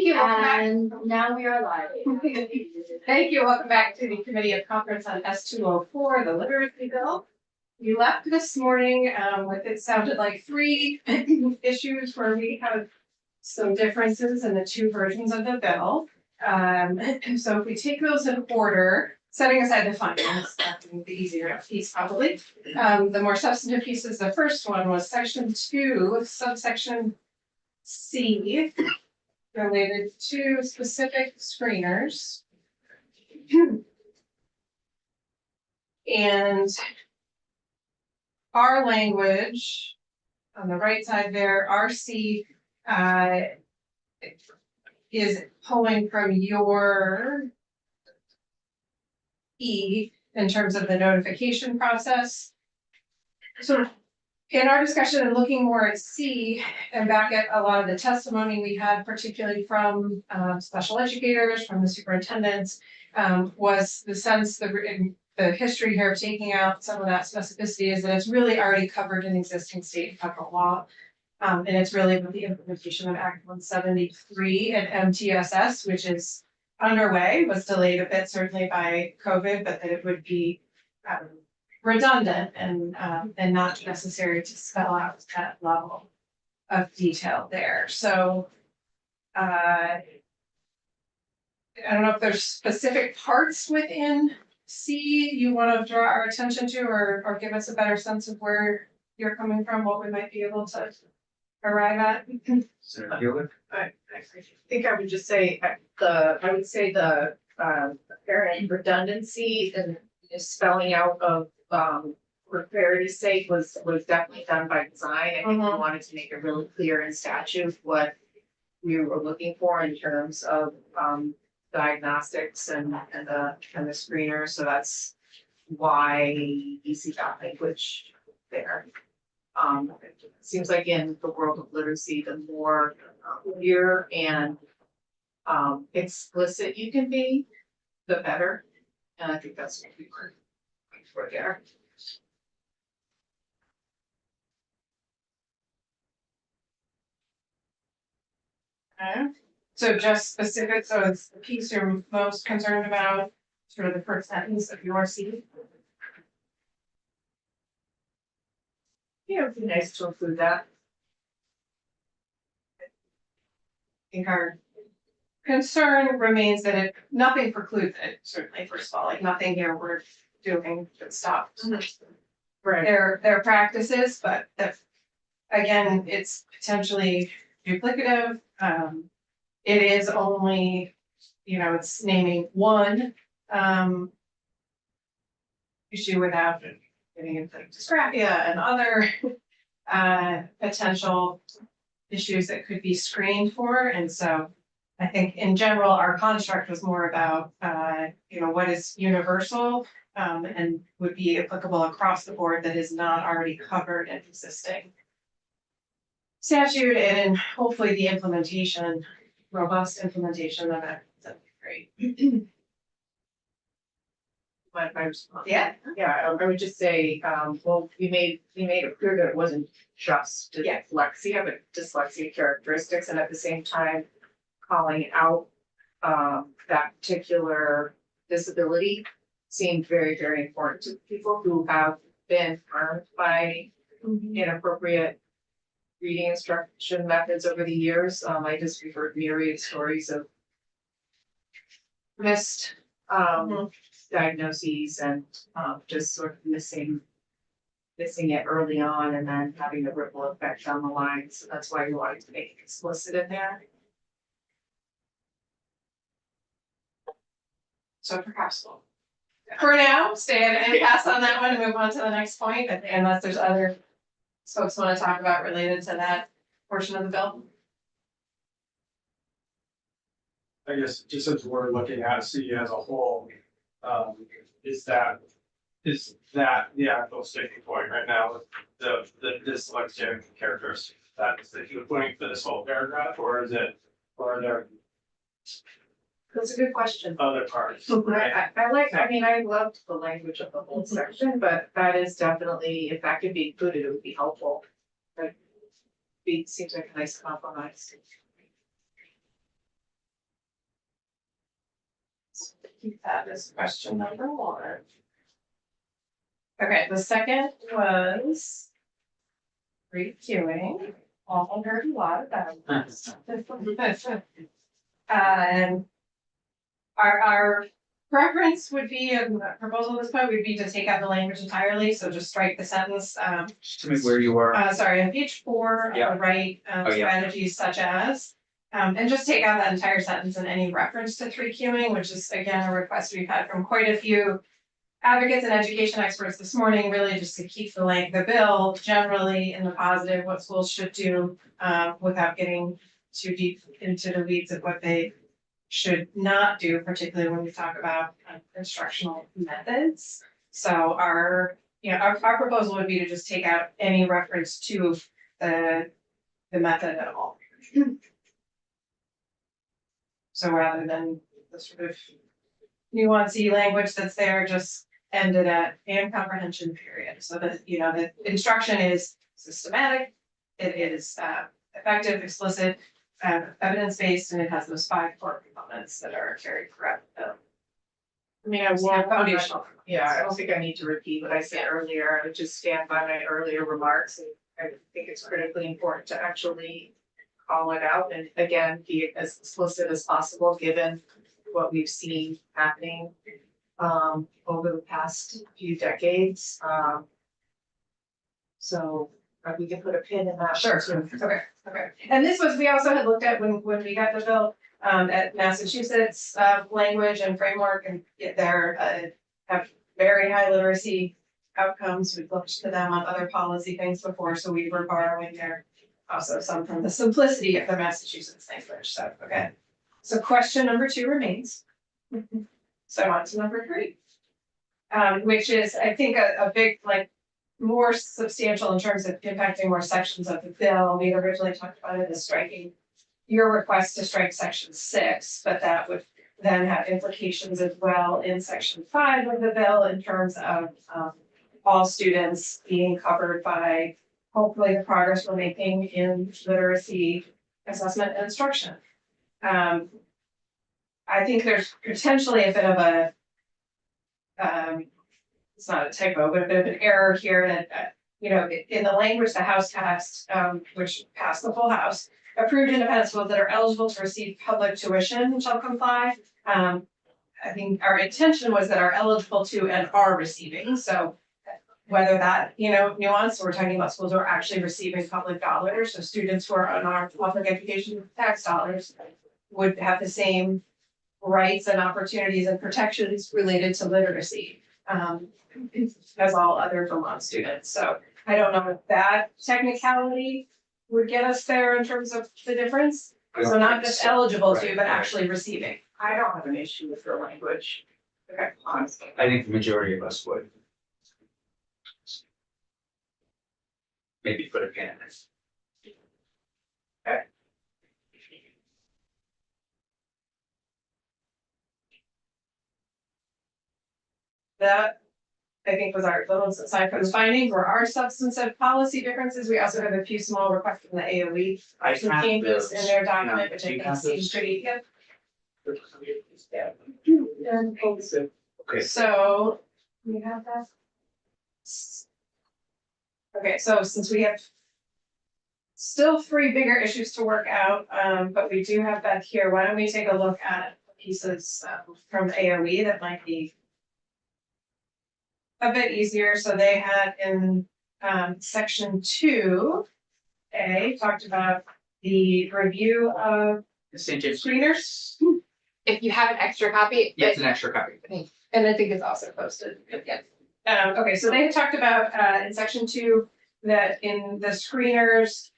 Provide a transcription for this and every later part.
you. And now we are live. Thank you. Welcome back to the Committee of Conference on S204, the Literacy Bill. We left this morning with it sounded like 3 issues where we have some differences in the 2 versions of the bill. So if we take those in order, setting aside the findings, that's the easier piece probably. The more substantive pieces, the first one was section 2, subsection C, related to specific screeners. And our language on the right side there, RC is pulling from your E in terms of the notification process. So in our discussion and looking more at C and back at a lot of the testimony we had, particularly from special educators, from the superintendents, was the sense that in the history here of taking out some of that specificity is that it's really already covered in existing state and federal law. And it's really with the implementation of Act 173 and MTSS, which is underway, was delayed a bit certainly by COVID, but that it would be redundant and not necessary to spell out that level of detail there. So I don't know if there's specific parts within C you want to draw our attention to, or give us a better sense of where you're coming from, what we might be able to arrive at. I think I would just say the apparent redundancy and spelling out of for clarity's sake was definitely done by design. I think we wanted to make it really clear in statute what we were looking for in terms of diagnostics and the screener. So that's why you see that language there. It seems like in the world of literacy, the more clear and explicit you can be, the better. And I think that's what we were looking for there. Okay. So just specific, so it's the piece you're most concerned about, sort of the first sentence of your C. Yeah, it'd be nice to include that. I think our concern remains that nothing precludes it, certainly, first of all, like nothing here we're doing that stops their practices, but that, again, it's potentially duplicative. It is only, it's naming one issue without getting into dysgraphia and other potential issues that could be screened for. And so I think in general, our construct was more about, what is universal and would be applicable across the board that is not already covered in existing statute, and hopefully the implementation, robust implementation of it. That'd be great. But I was, Yeah. I would just say, well, we made it clear that it wasn't just dyslexia, but dyslexia characteristics, and at the same time calling out that particular disability seemed very, very important to people who have been harmed by inappropriate reading instruction methods over the years. I just heard myriad stories of missed diagnoses and just sort of missing it early on and then having the ripple effect down the line. So that's why we wanted to make it explicit in there. So perhaps we'll, for now, stay and pass on that one and move on to the next point, unless there's other folks want to talk about related to that portion of the bill. I guess just as we're looking at C as a whole, is that the actual sticking point right now with the dyslexia characteristics? That is the key point for this whole paragraph, or are there That's a good question. other parts? I loved the language of the whole section, but that is definitely, if that could be included, it would be helpful. But it seems like a nice compromise. keep that as question number one. Okay, the second was reviewing. All heard a lot about this. And our preference would be, and proposal at this point would be to take out the language entirely, so just strike the sentence, Just tell me where you are. sorry, on page 4, on Yeah. the right, Oh, yeah. strategies such as. And just take out that entire sentence and any reference to 3Qing, which is again a request we've had from quite a few advocates and education experts this morning, really just to keep the bill generally in the positive, what schools should do, without getting too deep into the weeds of what they should not do, particularly when we talk about instructional methods. So our proposal would be to just take out any reference to the method at all. So rather than the sort of nuancy language that's there, just ended at and comprehension period. So that, the instruction is systematic, it is effective, explicit, evidence-based, and it has those 5 core components that are carried throughout the bill. I mean, I It's won't, foundational. yeah, I don't think I need to repeat what I said earlier, I would just stand by my earlier remarks. I think it's critically important to actually call it out and again, be as explicit as possible, given what we've seen happening over the past few decades. So we can put a pin in that. Sure, okay. And this was, we also had looked at when we got the bill, at Massachusetts, language and framework, and they're, have very high literacy outcomes. We've looked to them on other policy things before, so we were borrowing there also some from the simplicity of the Massachusetts language, so, okay. So question number 2 remains. So on to number 3. Which is, I think, a big, more substantial in terms of impacting more sections of the bill. We originally talked about it as striking your request to strike section 6, but that would then have implications as well in section 5 of the bill in terms of all students being covered by hopefully the progress we're making in literacy assessment and instruction. I think there's potentially a bit of a it's not a typo, but a bit of an error here that, in the language the House passed, which passed the full House, approved independent schools that are eligible to receive public tuition shall comply. I think our intention was that are eligible to and are receiving, so whether that, nuance, we're talking about schools who are actually receiving public dollars, so students who are on our public education tax dollars would have the same rights and opportunities and protections related to literacy as all other Vermont students. So I don't know if that technicality would get us there in terms of the difference. So not just eligible to, but actually receiving. I don't have an issue with the language. Okay, honestly. I think the majority of us would. Maybe put a pin in it. That, I think, was our little, aside from the findings, were our substantive policy differences. We also have a few small requests from the AOE. I Some have changes in those. their document, Yeah. which Do I you think have seems those? pretty, yep. Okay. So, we have that. Okay, so since we have still 3 bigger issues to work out, but we do have Beth here, why don't we take a look at pieces from AOE that might be a bit easier. So they had in section 2A talked about the review of St. James. screeners. If you have an extra copy. Yeah, it's an extra copy. And I think it's also posted, yeah. Okay, so they had talked about, in section 2, that in the screeners,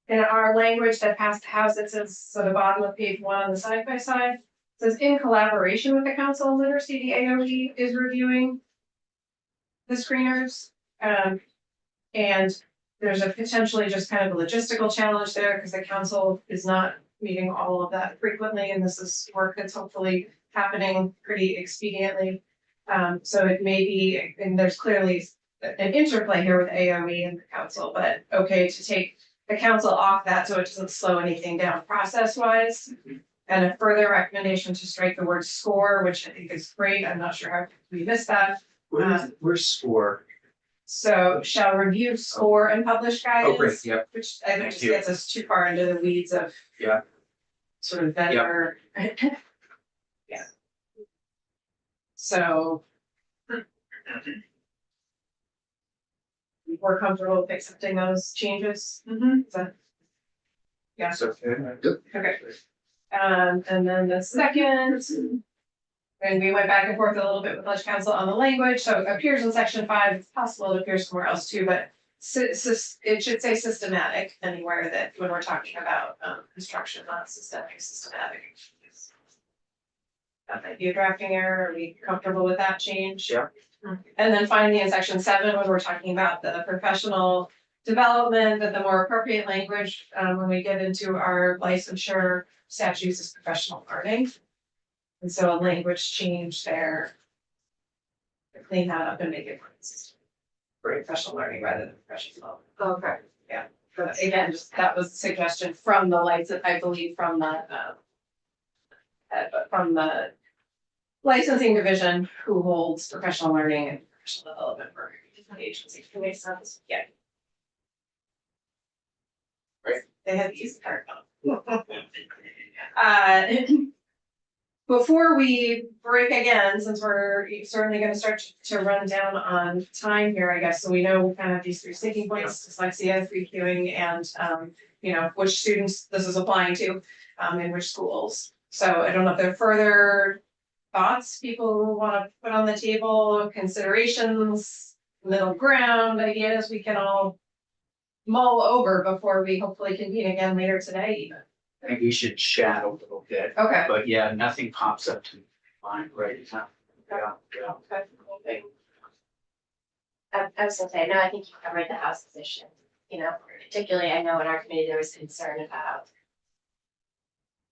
in our language that passed the House, it says, so the bottom of page 1 on the side by side, says in collaboration with the Council on Literacy, the AOE is reviewing the screeners. And there's a potentially just kind of a logistical challenge there because the council is not meeting all of that frequently, and this is work that's hopefully happening pretty expediently. So it may be, and there's clearly an interplay here with AOE and the council, but okay to take the council off that so it doesn't slow anything down process wise. And a further recommendation to strike the word score, which I think is great. I'm not sure how we missed that. Where's score? So shall review, score, and publish guidance. Oh, great, yep. Which I think Thank just you. gets us too far into the weeds of. Yeah. Sort of vendor. Yeah. So. We're comfortable with accepting those changes. Is that- Yeah. So, Okay. And then the second. And we went back and forth a little bit with Ledge Council on the language, so it appears in section 5, it's possible it appears somewhere else too, but. It should say systematic anywhere that when we're talking about construction, not systematic. That might be a drafting error, are we comfortable with that change? Yeah. And then finally, in section 7, when we're talking about the professional development, that the more appropriate language, when we get into our licensure statutes is professional learning. And so a language change there. To clean that up and make it more consistent. For professional learning rather than professional development. Okay. But again, just that was a suggestion from the license, I believe, from the licensing division who holds professional learning and professional development for the agency. That makes sense. Yeah. Right. They had the easy part. Before we break again, since we're certainly gonna start to run down on time here, I guess, so we know we kind of have these 3 sticking points, dyslexia, 3 queuing, and you know, which students this is applying to, in which schools. So I don't know if there are further thoughts people wanna put on the table, considerations, middle ground ideas we can all mull over before we hopefully convene again later today even. I think we should chat a little bit, Okay. but yeah, nothing pops up to mind right now. Yeah, yeah. I was gonna say, no, I think you covered the house position, you know, particularly, I know in our committee, there was concern about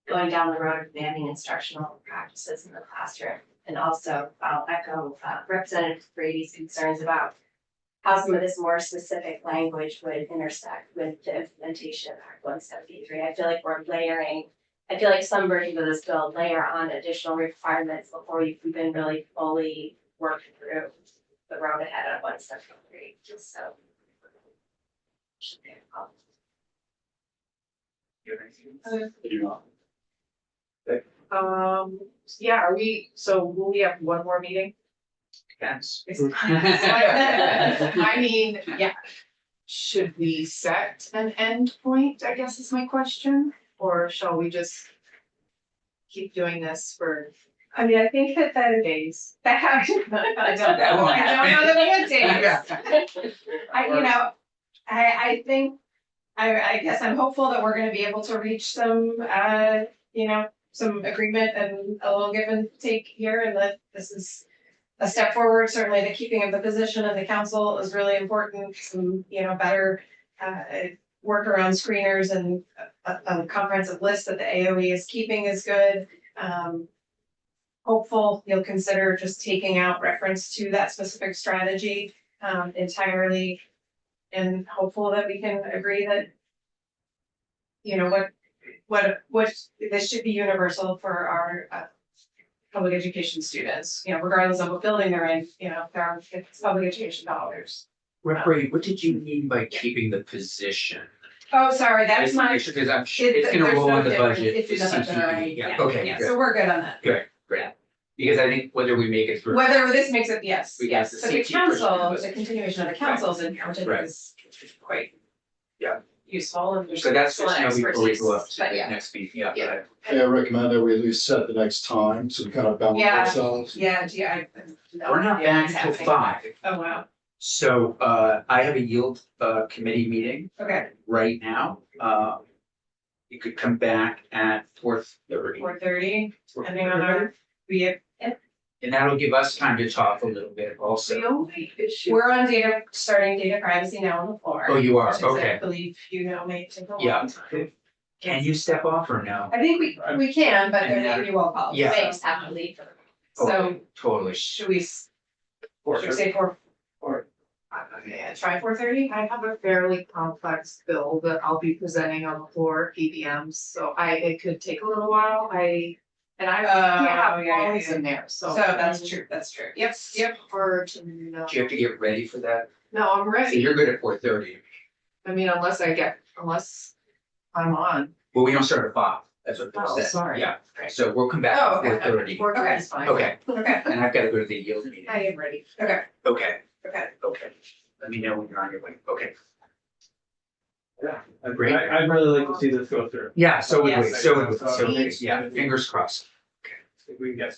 going down the road of banning instructional practices in the classroom. And also, I'll echo Representative Brady's concerns about how some of this more specific language would intersect with the implementation of Act 173. I feel like we're layering, I feel like some versions of this bill layer on additional requirements before you've even really fully worked through the road ahead of 173, just so. Should be a problem. Yeah, so will we have one more meeting? Depends. I mean, yeah. Should we set an end point, I guess is my question, or shall we just keep doing this for I mean, I think that days? I don't know that we had days. I think, I guess I'm hopeful that we're gonna be able to reach some, some agreement and a little give and take here, and that this is a step forward. Certainly the keeping of the position of the council is really important. Some, better work around screeners and a comprehensive list that the AOE is keeping is good. Hopeful you'll consider just taking out reference to that specific strategy entirely, and hopeful that we can agree that what this should be universal for our public education students, regardless of what building they're in, it's public education dollars. Brady, what did you mean by keeping the position? Oh, sorry, that's It's my. because it's gonna roll on the budget. It's the in the budget CTE, already, yeah, okay, yeah, good, so we're good on that. good, great. Because I think whether we make it through. Whether this makes it, yes, We got yes, the but the CT council, person. the continuation of the councils in here, which I think Right. is quite. Yeah. Useful and there's. So that's excellent just, before we go up expertise, to but the yeah. next meeting, yeah. Yeah. right. Yeah, I recommend that we at least set the next time, so we kind of balance Yeah. ourselves. Yeah, no We're not idea back what's until happening. 5, Oh, wow, so I have a yield committee meeting okay, right now. You could come back at 4:30. 4:30, depending on our, And that'll give us time to talk a little bit also. The only issue. we're on starting data privacy now on the floor. Oh, you are, which is, I okay. believe, may take a long Yeah. time. Can you step off or no? I think we can, but there And may be roll calls. Yeah. They just have to leave for. So Totally. should we say 4? Try 4:30? I have a fairly complex bill that I'll be presenting on the floor, PBMs, so it could take a little while, can't have yeah, phones yeah. in there, So so. that's true, that's true. Yep, yep. Hard to know. Do you have to get ready for that? No, I'm So ready, you're good at 4:30. I mean, unless I'm on. Well, we don't start at 5. That's what Oh, they said. sorry. Yeah, so we'll come back Oh, at okay. 4:30. 4:30 is fine. Okay, Okay, and I've got to go to the yield meeting. I am ready. okay, Okay, okay. okay. Let me know when you're on your way. Okay. Yeah. Great. I'd really like to see this go through. Yeah, so would we, Yes. so would we. So, So, okay. yeah, fingers crossed. If we can get